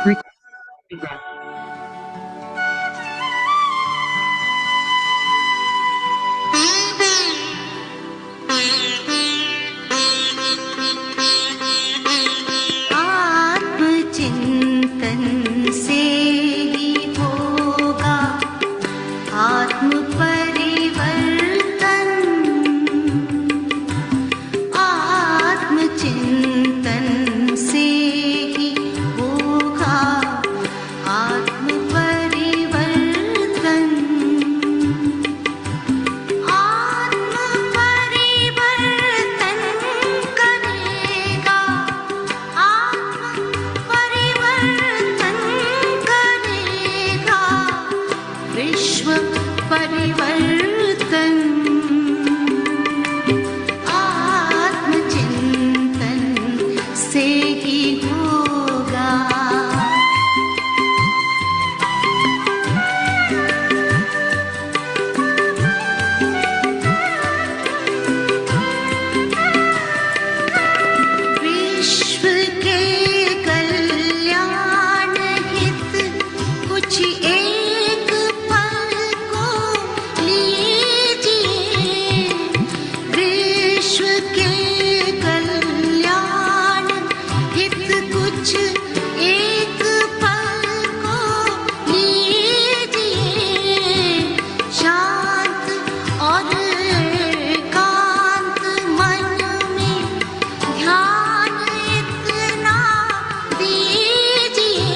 Recording. आत्मचिंतन से ही होगा आत्म परिवर्तन। आत्मचिंतन से ही होगा आत्म परिवर्तन। आत्म परिवर्तन करेगा, आत्म परिवर्तन करेगा विश्व परिवर्तन। आत्मचिंतन से ही होगा। विश्व के कल्याण हित कुछ एक पल को लीजिए। विश्व के कल्याण हित कुछ एक पल को लीजिए। शांत और एकांत मन में ध्यान इतना दीजिए।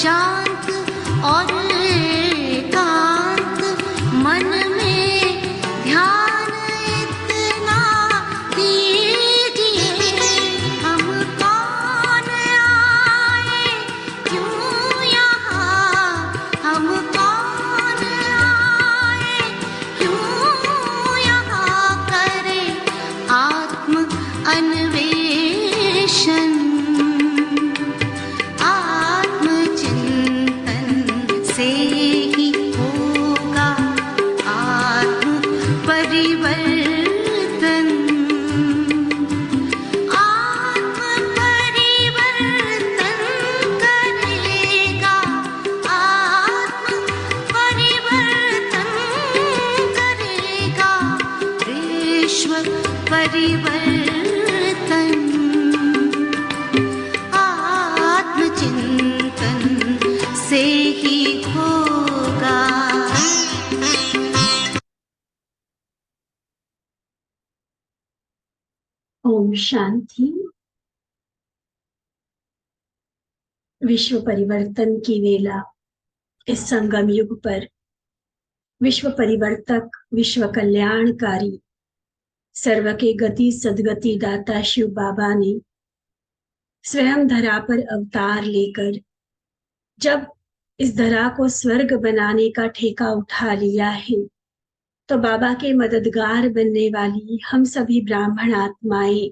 शांत और एकांत मन में ध्यान इतना दीजिए। हम कौन आए क्यों यहाँ, हम कौन आए क्यों यहाँ करें आत्म अन्वेषण। आत्मचिंतन से ही होगा आत्म परिवर्तन। आत्म परिवर्तन करेगा, आत्म परिवर्तन करेगा विश्व परिवर्तन। आत्मचिंतन से ही होगा। ओम शांति। विश्व परिवर्तन की वेला इस संगम युग पर विश्व परिवर्तक, विश्व कल्याणकारी, सर्व के गति सदगति दाता शिव बाबा ने स्वयं धरा पर अवतार लेकर जब इस धरा को स्वर्ग बनाने का ठेका उठा लिया है, तो बाबा के मददगार बनने वाली हम सभी ब्राह्मण आत्माएं,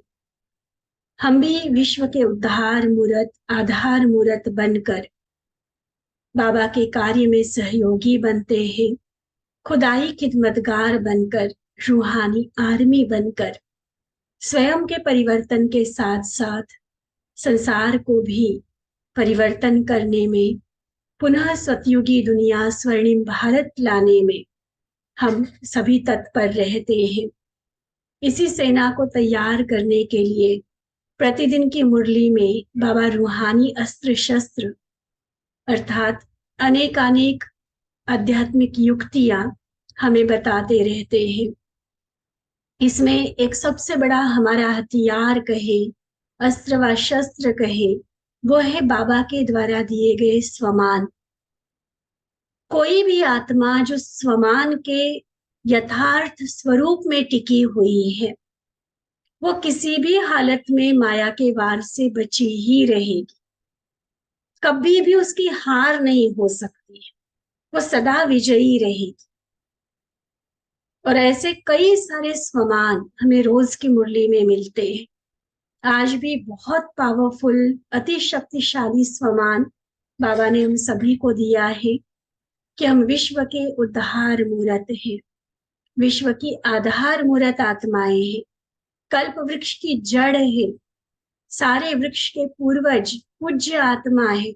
हम भी विश्व के उद्धार मूर्त, आधार मूर्त बनकर बाबा के कार्य में सहयोगी बनते हैं। खुदाई खिदमतगार बनकर, रूहानी आर्मी बनकर स्वयं के परिवर्तन के साथ साथ संसार को भी परिवर्तन करने में, पुनः सतयुगी दुनिया, स्वर्णिम भारत लाने में हम सभी तत्पर रहते हैं। इसी सेना को तैयार करने के लिए प्रतिदिन की मुरली में बाबा रूहानी अस्त्र शस्त्र अर्थात अनेकानेक आध्यात्मिक युक्तियां हमें बताते रहते हैं। इसमें एक सबसे बड़ा हमारा हथियार कहे, अस्त्र व शस्त्र कहे, वो है बाबा के द्वारा दिए गए स्वमान। कोई भी आत्मा जो स्वमान के यथार्थ स्वरूप में टिकी हुई है, वो किसी भी हालत में माया के वार से बची ही रहेगी। कभी भी उसकी हार नहीं हो सकती है, वो सदा विजयी रहेगी। और ऐसे कई सारे स्वमान हमें रोज की मुरली में मिलते हैं। आज भी बहुत पावरफुल, अति शक्तिशाली स्वमान बाबा ने हम सभी को दिया है कि हम विश्व के उद्धार मूर्त हैं, विश्व की आधार मूर्त आत्माएं हैं, कल्प वृक्ष की जड़ है। सारे वृक्ष के पूर्वज पूज्य आत्मा है।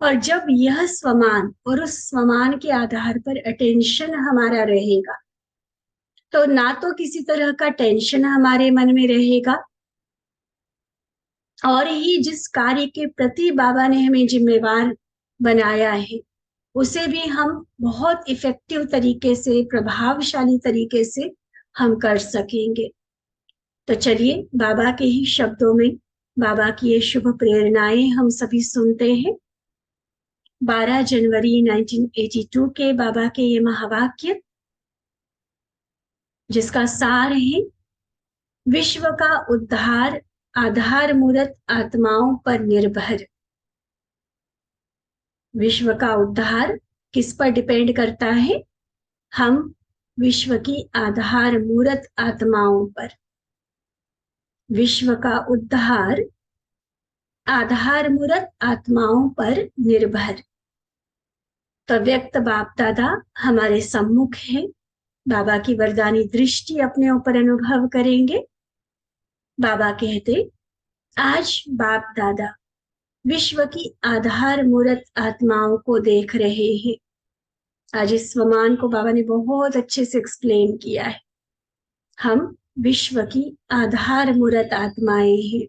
और जब यह स्वमान और उस स्वमान के आधार पर अटेंशन हमारा रहेगा, तो ना तो किसी तरह का टेंशन हमारे मन में रहेगा, और ही जिस कार्य के प्रति बाबा ने हमें जिम्मेवार बनाया है उसे भी हम बहुत इफेक्टिव तरीके से, प्रभावशाली तरीके से हम कर सकेंगे। तो चलिए बाबा के ही शब्दों में बाबा की ये शुभ प्रेरणाएं हम सभी सुनते हैं। 12 जनवरी 1982 के बाबा के ये महावाक्य, जिसका सार है, विश्व का उद्धार आधार मूरत आत्माओं पर निर्भर। विश्व का उद्धार किस पर डिपेंड करता है? हम विश्व की आधार मूरत आत्माओं पर। विश्व का उद्धार आधार मूरत आत्माओं पर निर्भर। तो व्यक्त बाप दादा हमारे सम्मुख है, बाबा की वरदानी दृष्टि अपने ऊपर अनुभव करेंगे। बाबा कहते, आज बाप दादा विश्व की आधार मूरत आत्माओं को देख रहे हैं। आज इस स्वमान को बाबा ने बहुत अच्छे से एक्सप्लेन किया है। हम विश्व की आधार मूरत आत्माएं हैं।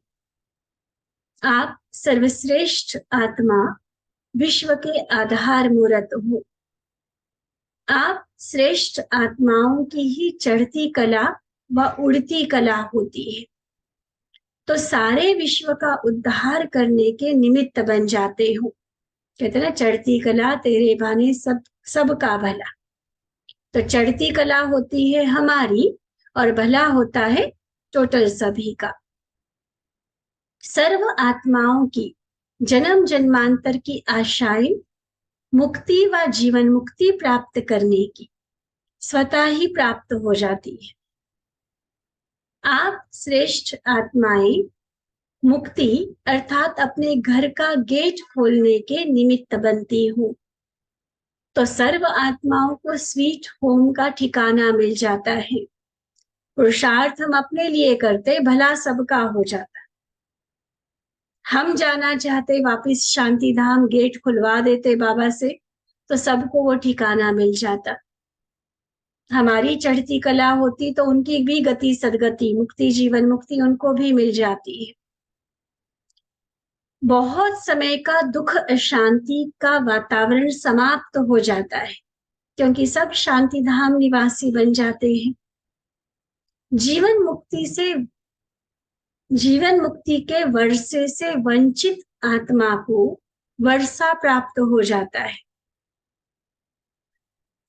आप सर्वश्रेष्ठ आत्मा विश्व के आधार मूरत हो। आप श्रेष्ठ आत्माओं की ही चढ़ती कला व उड़ती कला होती है, तो सारे विश्व का उद्धार करने के निमित्त बन जाते हो। कहते ना, चढ़ती कला तेरे बाने सबका भला। तो चढ़ती कला होती है हमारी और भला होता है टोटल सभी का। सर्व आत्माओं की जन्म जन्मांतर की आशाएं मुक्ति व जीवन मुक्ति प्राप्त करने की स्वतः ही प्राप्त हो जाती है। आप श्रेष्ठ आत्माएं मुक्ति अर्थात अपने घर का गेट खोलने के निमित्त बनती हो, तो सर्व आत्माओं को स्वीट होम का ठिकाना मिल जाता है। पुरुषार्थ हम अपने लिए करते, भला सबका हो जाता। हम जाना चाहते वापिस शांति धाम, गेट खुलवा देते बाबा से, तो सबको वो ठिकाना मिल जाता। हमारी चढ़ती कला होती तो उनकी भी गति सदगति, मुक्ति जीवन मुक्ति उनको भी मिल जाती है। बहुत समय का दुख अशांति का वातावरण समाप्त हो जाता है, क्योंकि सब शांति धाम निवासी बन जाते हैं। जीवन मुक्ति के वर्षे से वंचित आत्मा को वर्षा प्राप्त हो जाता है।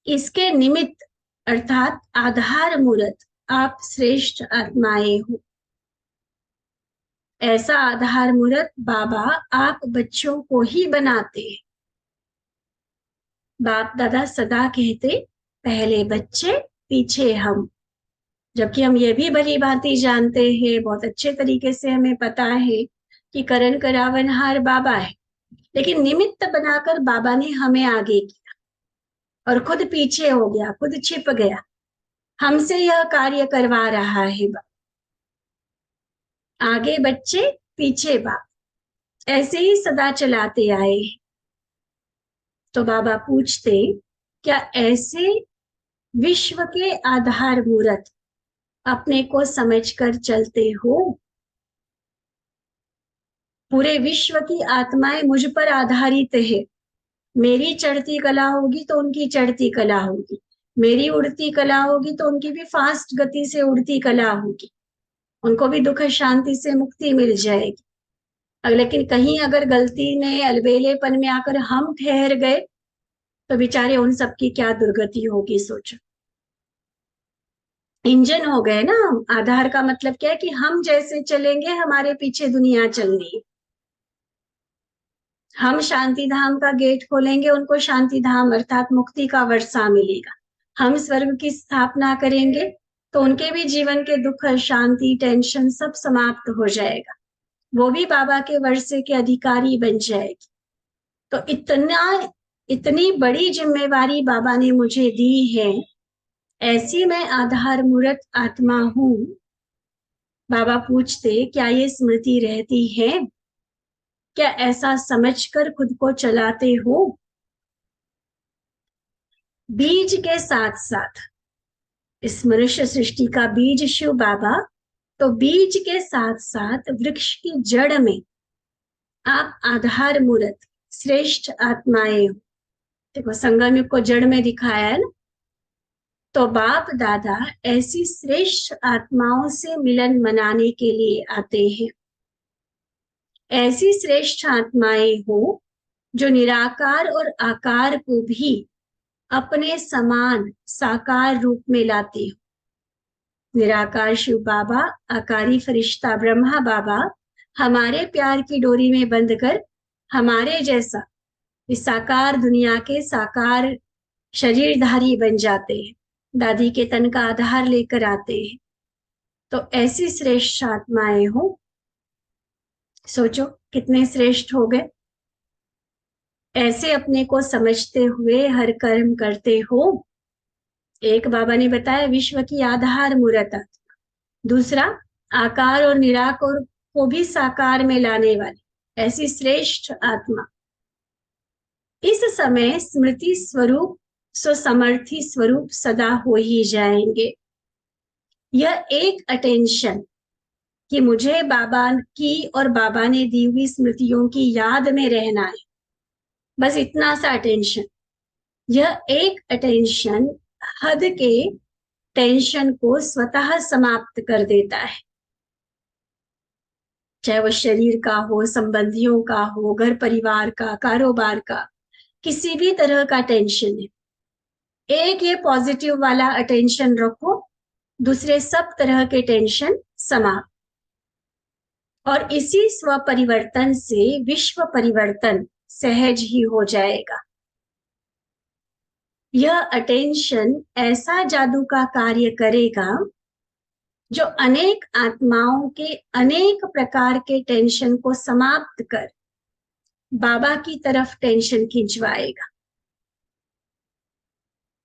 इसके निमित्त अर्थात आधार मूरत आप श्रेष्ठ आत्माएं हो। ऐसा आधार मूरत बाबा आप बच्चों को ही बनाते हैं। बाप दादा सदा कहते, पहले बच्चे पीछे हम। जबकि हम ये भी भली भांति जानते हैं, बहुत अच्छे तरीके से हमें पता है कि करण करावनहार बाबा है, लेकिन निमित्त बनाकर बाबा ने हमें आगे किया और खुद पीछे हो गया, खुद छिप गया। हमसे यह कार्य करवा रहा है बाबा। आगे बच्चे पीछे बाप, ऐसे ही सदा चलाते आए। तो बाबा पूछते, क्या ऐसे विश्व के आधार मूरत अपने को समझकर चलते हो? पूरे विश्व की आत्माएं मुझ पर आधारित है। मेरी चढ़ती कला होगी तो उनकी चढ़ती कला होगी, मेरी उड़ती कला होगी तो उनकी भी फास्ट गति से उड़ती कला होगी। उनको भी दुख शांति से मुक्ति मिल जाएगी। लेकिन कहीं अगर गलती ने अलबेलेपन में आकर हम ठहर गए तो बेचारे उन सबकी क्या दुर्गति होगी, सोचो। इंजन हो गए ना हम। आधार का मतलब क्या है कि हम जैसे चलेंगे हमारे पीछे दुनिया चल रही है। हम शांति धाम का गेट खोलेंगे, उनको शांति धाम अर्थात मुक्ति का वर्षा मिलेगा। हम स्वर्ग की स्थापना करेंगे तो उनके भी जीवन के दुख शांति टेंशन सब समाप्त हो जाएगा, वो भी बाबा के वर्षे के अधिकारी बन जाएगी। तो इतनी बड़ी जिम्मेवारी बाबा ने मुझे दी है। ऐसी मैं आधार मूरत आत्मा हूं बाबा पूछते, क्या ये स्मृति रहती है? क्या ऐसा समझकर खुद को चलाते हो? बीज के साथ साथ, इस मनुष्य सृष्टि का बीज शिव बाबा, तो बीज के साथ साथ वृक्ष की जड़ में आप आधार मूर्त श्रेष्ठ आत्माएं हो। देखो, संगम युग को जड़ में दिखाया है ना। तो बाप दादा ऐसी श्रेष्ठ आत्माओं से मिलन मनाने के लिए आते हैं। ऐसी श्रेष्ठ आत्माएं हो जो निराकार और आकार को भी अपने समान साकार रूप में लाते हो। निराकार शिव बाबा, आकारी फरिश्ता ब्रह्मा बाबा हमारे प्यार की डोरी में बंध कर हमारे जैसा इस साकार दुनिया के साकार शरीरधारी बन जाते हैं, दादी के तन का आधार लेकर आते हैं। तो ऐसी श्रेष्ठ आत्माएं हो, सोचो कितने श्रेष्ठ हो गए। ऐसे अपने को समझते हुए हर कर्म करते हो। एक बाबा ने बताया विश्व की आधार मूर्त आत्मा, दूसरा आकार और निराकार को भी साकार में लाने वाली ऐसी श्रेष्ठ आत्मा। इस समय स्मृति स्वरूप स्वसमर्थी स्वरूप सदा हो ही जाएंगे। यह एक अटेंशन कि मुझे बाबा की और बाबा ने दी हुई स्मृतियों की याद में रहना है, बस इतना सा अटेंशन। यह एक अटेंशन हद के टेंशन को स्वतः समाप्त कर देता है। चाहे वो शरीर का हो, संबंधियों का हो, घर परिवार का, कारोबार का, किसी भी तरह का टेंशन है, एक ये पॉजिटिव वाला अटेंशन रखो, दूसरे सब तरह के टेंशन समाप्त। और इसी स्व परिवर्तन से विश्व परिवर्तन सहज ही हो जाएगा। यह अटेंशन ऐसा जादू का कार्य करेगा जो अनेक आत्माओं के अनेक प्रकार के टेंशन को समाप्त कर बाबा की तरफ टेंशन खिंचवाएगा।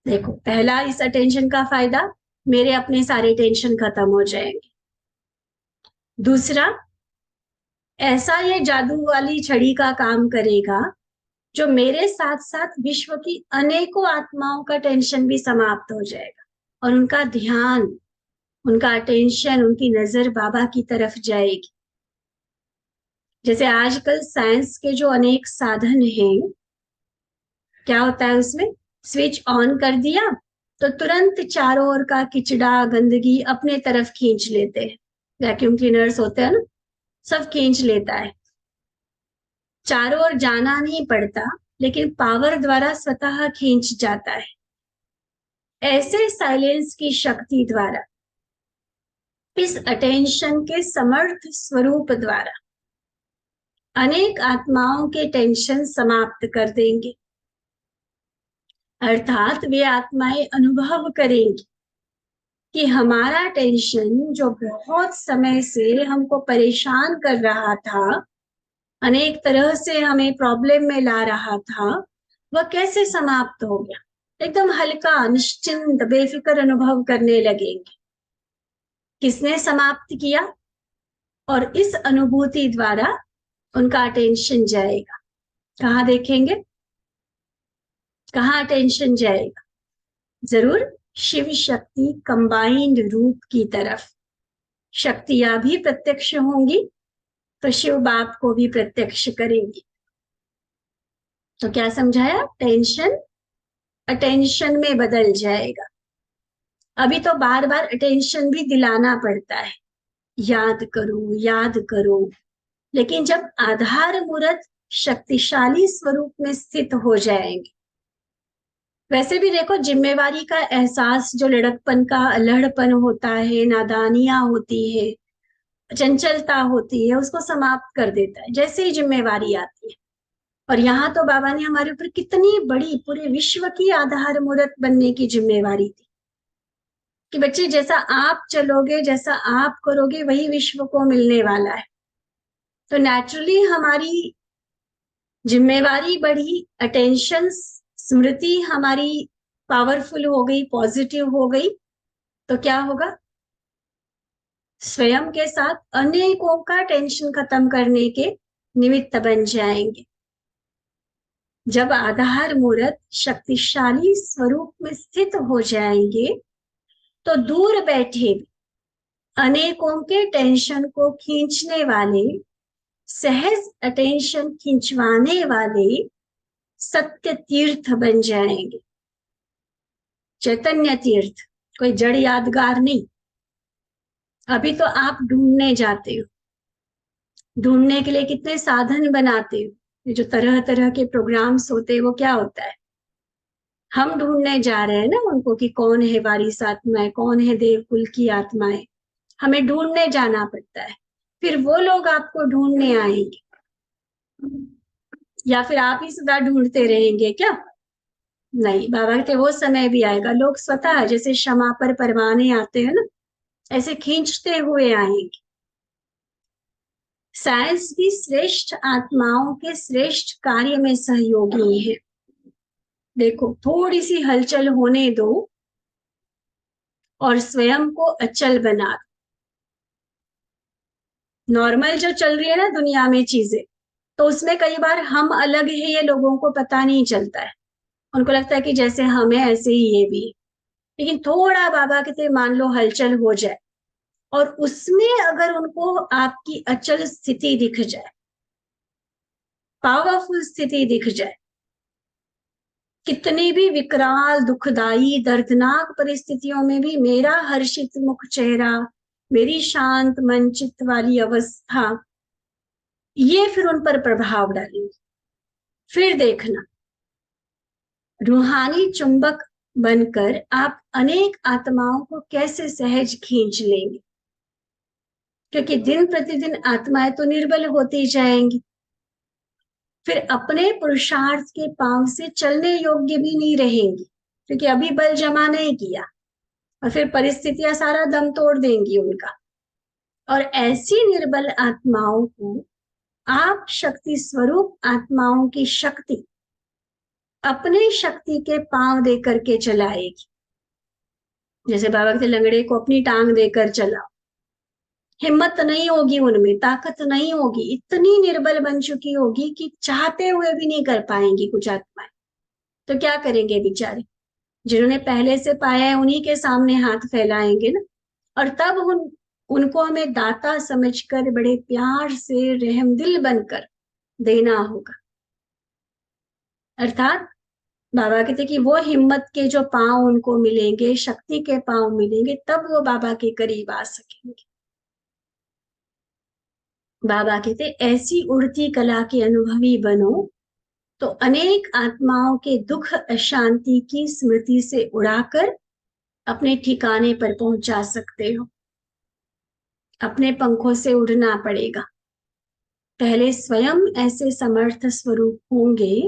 देखो, पहला इस अटेंशन का फायदा, मेरे अपने सारे टेंशन खत्म हो जाएंगे। दूसरा, ऐसा ये जादू वाली छड़ी का काम करेगा जो मेरे साथ साथ विश्व की अनेकों आत्माओं का टेंशन भी समाप्त हो जाएगा और उनका ध्यान, उनका अटेंशन, उनकी नजर बाबा की तरफ जाएगी। जैसे आजकल साइंस के जो अनेक साधन हैं, क्या होता है उसमें, स्विच ऑन कर दिया तो तुरंत चारों ओर का किचड़ा गंदगी अपने तरफ खींच लेते हैं। वैक्यूम क्लीनर्स होते हैं ना, सब खींच लेता है, चारों ओर जाना नहीं पड़ता, लेकिन पावर द्वारा स्वतः खींच जाता है। ऐसे साइलेंस की शक्ति द्वारा, इस अटेंशन के समर्थ स्वरूप द्वारा अनेक आत्माओं के टेंशन समाप्त कर देंगे। अर्थात वे आत्माएं अनुभव करेंगी कि हमारा टेंशन जो बहुत समय से हमको परेशान कर रहा था, अनेक तरह से हमें प्रॉब्लम में ला रहा था, वह कैसे समाप्त हो गया। एकदम हल्का, निश्चिंत, बेफिक्र अनुभव करने लगेंगे। किसने समाप्त किया? और इस अनुभूति द्वारा उनका अटेंशन जाएगा। कहाँ देखेंगे, कहाँ अटेंशन जाएगा? जरूर शिव शक्ति कंबाइंड रूप की तरफ। शक्तियां भी प्रत्यक्ष होंगी तो शिव बाप को भी प्रत्यक्ष करेंगी। तो क्या समझाया? टेंशन अटेंशन में बदल जाएगा। अभी तो बार बार अटेंशन भी दिलाना पड़ता है, याद करो याद करो, लेकिन जब आधार मूर्त शक्तिशाली स्वरूप में स्थित हो जाएंगे, वैसे भी देखो, जिम्मेवारी का एहसास जो लड़कपन का अल्हड़पन होता है, नादानियां होती है, चंचलता होती है, उसको समाप्त कर देता है जैसे ही जिम्मेवारी आती है। और यहाँ तो बाबा ने हमारे ऊपर कितनी बड़ी, पूरे विश्व की आधार मूर्त बनने की जिम्मेवारी दी कि बच्चे, जैसा आप चलोगे, जैसा आप करोगे, वही विश्व को मिलने वाला है। तो नेचुरली हमारी जिम्मेवारी बढ़ी, अटेंशन, स्मृति हमारी पावरफुल हो गई, पॉजिटिव हो गई, तो क्या होगा? स्वयं के साथ अनेकों का टेंशन खत्म करने के निमित्त बन जाएंगे। जब आधार मूर्त शक्तिशाली स्वरूप में स्थित हो जाएंगे तो दूर बैठे भी अनेकों के टेंशन को खींचने वाले, सहज अटेंशन खींचवाने वाले सत्य तीर्थ बन जाएंगे। चैतन्य तीर्थ, कोई जड़ यादगार नहीं। अभी तो आप ढूंढने जाते हो, ढूंढने के लिए कितने साधन बनाते हो। ये जो तरह तरह के प्रोग्राम्स होते हैं वो क्या होता है, हम ढूंढने जा रहे हैं ना उनको कि कौन है वारिस आत्माएं, कौन है देवकुल की आत्माएं। हमें ढूंढने जाना पड़ता है, फिर वो लोग आपको ढूंढने आएंगे, या फिर आप ही सदा ढूंढते रहेंगे क्या? नहीं, बाबा कहते वो समय भी आएगा, लोग स्वतः जैसे क्षमा पर परवाने आते हैं ना, ऐसे खींचते हुए आएंगे। साइंस भी श्रेष्ठ आत्माओं के श्रेष्ठ कार्य में सहयोगी है। देखो, थोड़ी सी हलचल होने दो और स्वयं को अचल बना दो। नॉर्मल जो चल रही है ना दुनिया में चीजें, तो उसमें कई बार हम अलग है ये लोगों को पता नहीं चलता है। उनको लगता है कि जैसे हमें ऐसे ही ये भी है। लेकिन थोड़ा बाबा कहते मान लो हलचल हो जाए और उसमें अगर उनको आपकी अचल स्थिति दिख जाए, पावरफुल स्थिति दिख जाए, कितनी भी विकराल दुखदाई दर्दनाक परिस्थितियों में भी मेरा हर्षित मुख चेहरा, मेरी शांत मन चित्त वाली अवस्था, ये फिर उन पर प्रभाव डालेंगे। फिर देखना, रूहानी चुंबक बनकर आप अनेक आत्माओं को कैसे सहज खींच लेंगे। क्योंकि दिन प्रतिदिन आत्माएं तो निर्बल होती जाएंगी, फिर अपने पुरुषार्थ के पांव से चलने योग्य भी नहीं रहेंगी, क्योंकि अभी बल जमा नहीं किया, और फिर परिस्थितियां सारा दम तोड़ देंगी उनका। और ऐसी निर्बल आत्माओं को आप शक्ति स्वरूप आत्माओं की शक्ति अपने शक्ति के पांव देकर के चलाएगी। जैसे बाबा के लंगड़े को अपनी टांग देकर चलाओ, हिम्मत नहीं होगी उनमें, ताकत नहीं होगी, इतनी निर्बल बन चुकी होगी कि चाहते हुए भी नहीं कर पाएंगी कुछ आत्माएं। तो क्या करेंगे बेचारे, जिन्होंने पहले से पाया है उन्हीं के सामने हाथ फैलाएंगे ना। और तब उनको हमें दाता समझकर बड़े प्यार से रहमदिल बनकर देना होगा। अर्थात बाबा कहते कि वो हिम्मत के जो पांव उनको मिलेंगे, शक्ति के पांव मिलेंगे, तब वो बाबा के करीब आ सकेंगे। बाबा कहते ऐसी उड़ती कला के अनुभवी बनो तो अनेक आत्माओं के दुख अशांति की स्मृति से उड़ाकर अपने ठिकाने पर पहुंचा सकते हो। अपने पंखों से उड़ना पड़ेगा, पहले स्वयं ऐसे समर्थ स्वरूप होंगे,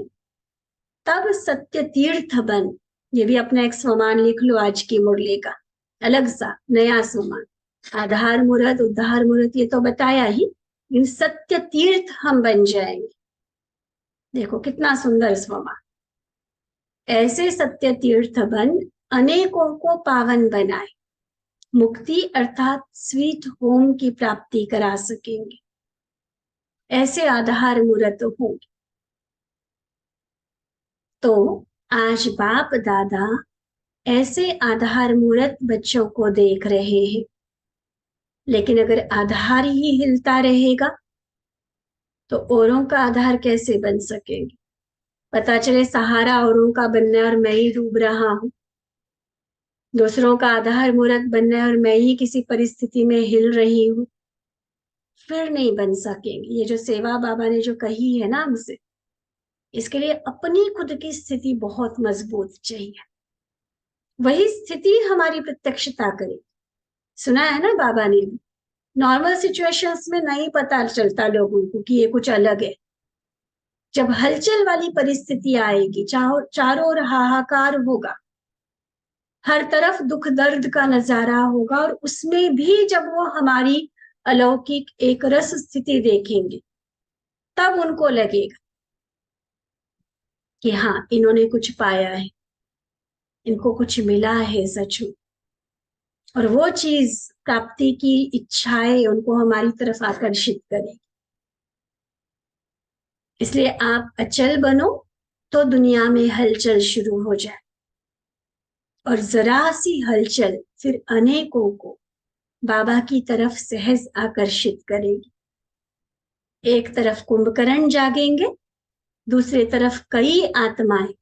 तब सत्य तीर्थ बन। ये भी अपना एक स्वमान लिख लो आज की मुरली का, अलग सा नया स्वमान। आधार मूर्त उद्धार मूर्त ये तो बताया ही, इन सत्य तीर्थ हम बन जाएंगे। देखो कितना सुंदर स्वमान। ऐसे सत्य तीर्थ बन अनेकों को पावन बनाए, मुक्ति अर्थात स्वीट होम की प्राप्ति करा सकेंगे। ऐसे आधार मूर्त होंगे। तो आज बाप दादा ऐसे आधार मूर्त बच्चों को देख रहे हैं। लेकिन अगर आधार ही हिलता रहेगा तो औरों का आधार कैसे बन सकेंगे। पता चले सहारा औरों का बनना है और मैं ही डूब रहा हूं, दूसरों का आधार मूर्त बनना है और मैं ही किसी परिस्थिति में हिल रही हूं, फिर नहीं बन सकेंगे। ये जो सेवा बाबा ने जो कही है ना हमसे, इसके लिए अपनी खुद की स्थिति बहुत मजबूत चाहिए, वही स्थिति हमारी प्रत्यक्षता करे। सुना है ना बाबा ने, नॉर्मल सिचुएशंस में नहीं पता चलता लोगों को कि ये कुछ अलग है। जब हलचल वाली परिस्थिति आएगी, चारों ओर हाहाकार होगा, हर तरफ दुख दर्द का नजारा होगा, और उसमें भी जब वो हमारी अलौकिक एक रस स्थिति देखेंगे, तब उनको लगेगा कि हाँ इन्होंने कुछ पाया है, इनको कुछ मिला है सच में। और वो चीज प्राप्ति की इच्छाएं उनको हमारी तरफ आकर्षित करेगी। इसलिए आप अचल बनो तो दुनिया में हलचल शुरू हो जाए, और जरा सी हलचल फिर अनेकों को बाबा की तरफ सहज आकर्षित करेगी। एक तरफ कुंभकर्ण जागेंगे, दूसरी तरफ कई आत्माएं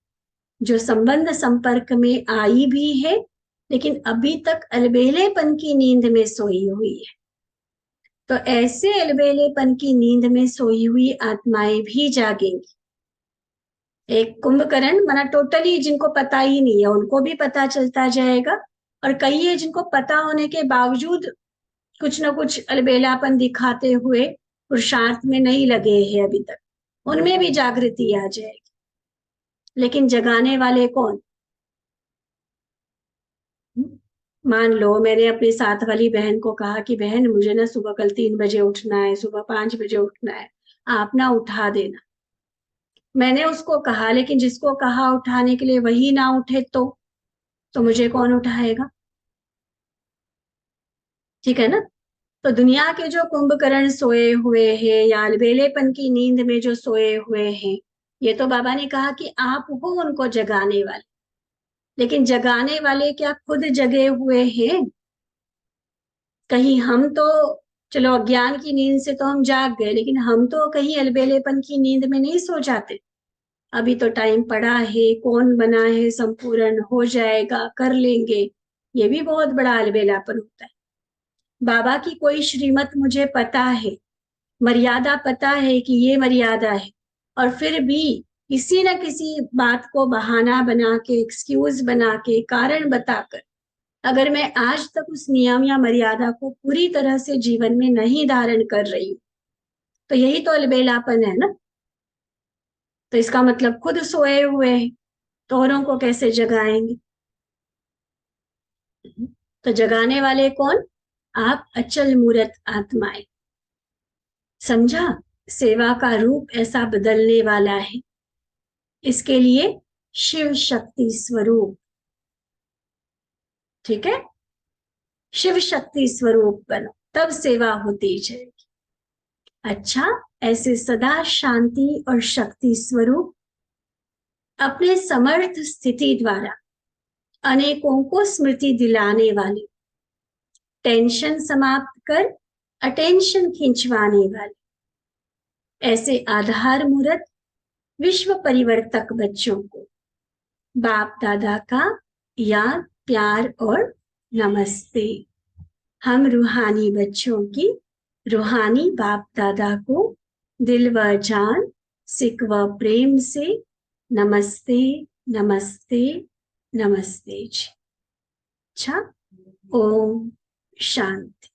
जो संबंध संपर्क में आई भी है लेकिन अभी तक अलबेलेपन की नींद में सोई हुई है। तो ऐसे अलबेलेपन की नींद में सोई हुई आत्माएं भी जागेंगी। एक कुंभकर्ण माना टोटली जिनको पता ही नहीं है उनको भी पता चलता जाएगा, और कई है जिनको पता होने के बावजूद कुछ ना कुछ अलबेलापन दिखाते हुए पुरुषार्थ में नहीं लगे हैं अभी तक, उनमें भी जागृति आ जाएगी। लेकिन जगाने वाले कौन? मान लो मैंने अपनी साथ वाली बहन को कहा कि बहन मुझे ना सुबह कल 3 बजे उठना है, सुबह 5 बजे उठना है, आप ना उठा देना। मैंने उसको कहा, लेकिन जिसको कहा उठाने के लिए वही ना उठे तो मुझे कौन उठाएगा? ठीक है ना। तो दुनिया के जो कुंभकर्ण सोए हुए हैं या अलबेलेपन की नींद में जो सोए हुए हैं, ये तो बाबा ने कहा कि आप हो उनको जगाने वाले। लेकिन जगाने वाले क्या खुद जगे हुए हैं? कहीं हम तो चलो अज्ञान की नींद से तो हम जाग गए, लेकिन हम तो कहीं अलबेलेपन की नींद में नहीं सो जाते। अभी तो टाइम पड़ा है, कौन बना है संपूर्ण, हो जाएगा, कर लेंगे, ये भी बहुत बड़ा अलबेलापन होता है। बाबा की कोई श्रीमत मुझे पता है, मर्यादा पता है कि ये मर्यादा है, और फिर भी किसी न किसी बात को बहाना बना के, एक्सक्यूज बना के, कारण बताकर अगर मैं आज तक उस नियम या मर्यादा को पूरी तरह से जीवन में नहीं धारण कर रही हूं, तो यही तो अलबेलापन है ना। तो इसका मतलब खुद सोए हुए हैं, तो औरों को कैसे जगाएंगे? तो जगाने वाले कौन? आप अचल मूर्त आत्माएं। समझा? सेवा का रूप ऐसा बदलने वाला है। इसके लिए शिव शक्ति स्वरूप, ठीक है, शिव शक्ति स्वरूप बनो, तब सेवा होती जाएगी। अच्छा, ऐसे सदा शांति और शक्ति स्वरूप अपने समर्थ स्थिति द्वारा अनेकों को स्मृति दिलाने वाले, टेंशन समाप्त कर अटेंशन खींचवाने वाले, ऐसे आधार मूर्त विश्व परिवर्तक बच्चों को बाप दादा का याद, प्यार और नमस्ते। हम रूहानी बच्चों की रूहानी बाप दादा को दिल व जान, सिक व प्रेम से नमस्ते, नमस्ते, नमस्ते जी। अच्छा, ओम शांति।